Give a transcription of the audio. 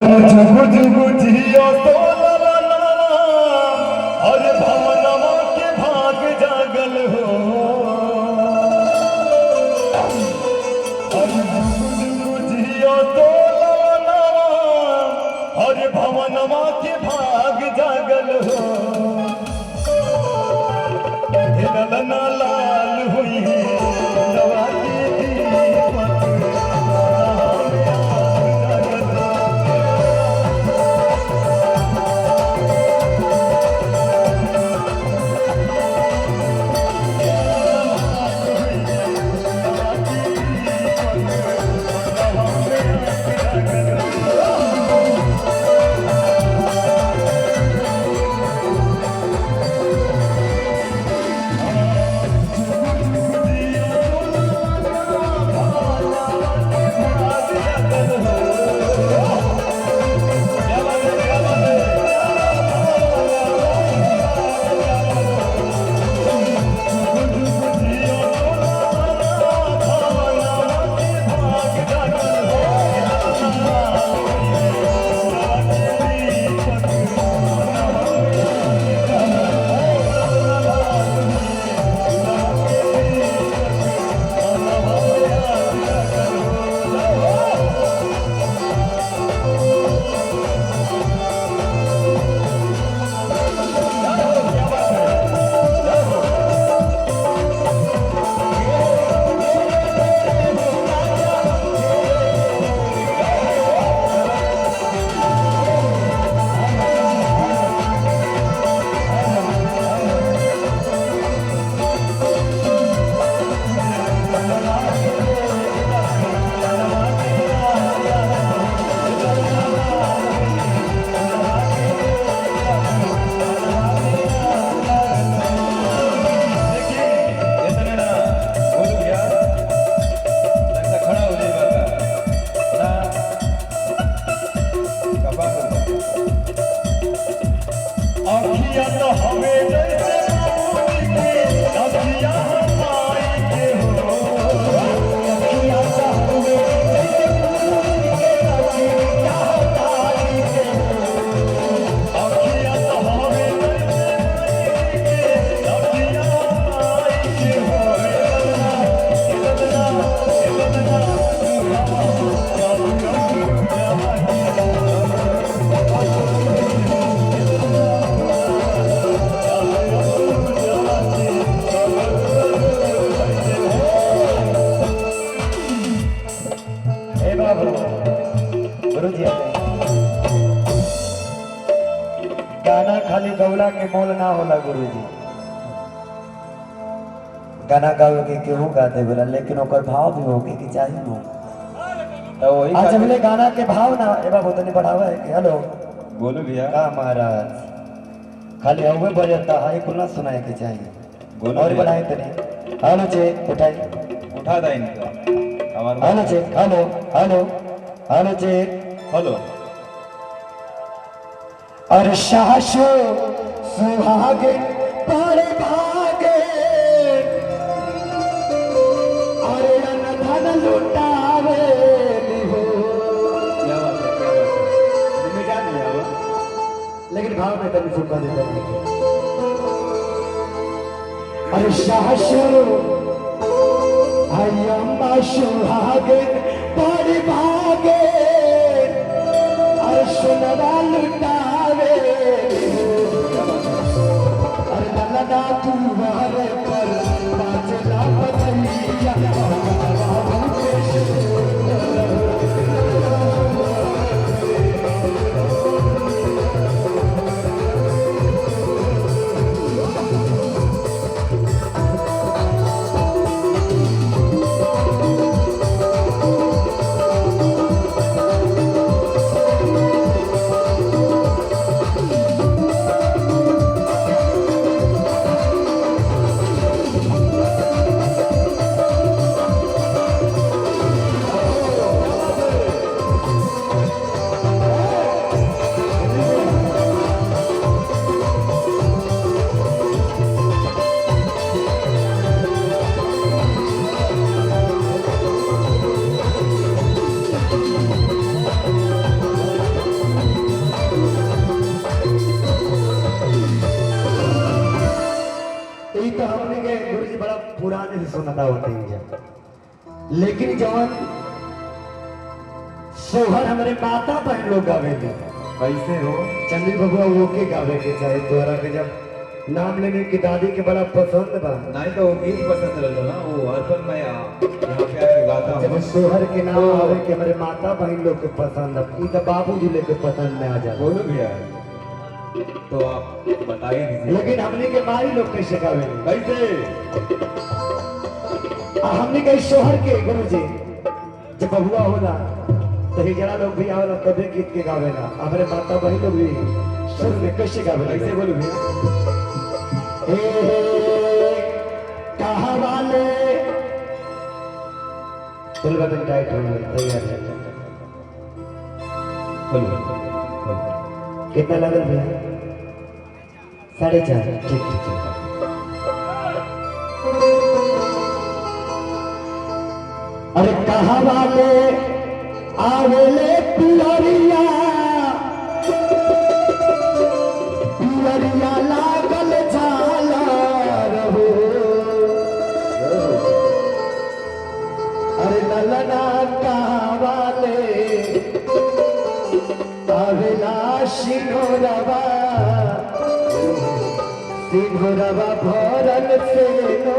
जुगु जुगु जियो तो ललना अरे भवनमा के भाग जागल हो। अरे जुगु जुगु जियो तो ललना अरे भवनमा के भाग जागल हो। हे ललना लाल हुई नवा की गाना खाली गौला के मोल ना होला गुरुजी। गाना गावे के केहू गाते बोला, लेकिन ओकर भाव भी होके कि चाहिए हो। तो वही आज हमने गाना के भाव ना एबा बोतनी बढ़ावा है कि हेलो बोलो भैया का महाराज खाली हवे बजता है कुल ना सुनाए के चाहिए। बोलो और बढ़ाए तने हेलो जे उठाई उठा दे इनका हमारा हेलो जे हेलो हेलो हेलो जे हेलो। अरे शाशो सुहागे पारे भागे अरे धन लुटावे हो। क्या बात है, क्या बात है, तुम्हें क्या नहीं आवा? लेकिन भाव में तभी सुखा देता है। अरे शाशो अय्यम्मा सुहागे पारे भागे अरे सुनवा लुटावे अरे ललना तू वारे पर बाजला बदलिया सुनता होते हैं। लेकिन जवान सोहर हमारे माता बहन लोग गावे थे। कैसे हो चंद्री बबुआ वो के गावे के चाहे तोरा के जब नाम लेने की दादी के बड़ा पसंद बा। नहीं तो वो ही पसंद रहता ना वो हरपल मैं यहाँ पे आके गाता जब हूँ। सोहर के नाम आवे के हमारे माता बहन लोग के पसंद है, ई तो बाबूजी लोग के पसंद में आ जाए। बोलो भैया तो आप बता ही दीजिए। लेकिन हमने के मारी लोग कैसे गावे? कैसे हमने कही सोहर के गुरु जी जब बबुआ होला तो हिजड़ा लोग भी आवेला तबे गीत के गावेला। हमारे माता बहन लोग भी सुर में कैसे गावेला? कैसे बोलो भैया? कहा वाले दिल बदन टाइट हो गया, तैयार है। बोलो कितना लगल भैया? 4.5। ठीक ठीक ठीक। अरे कहा वाले आवेले पियरिया पियरिया लागल झाला रहो। अरे ललना कावाले आवेला सिंहोरवा सिंहोरवा भरल से नो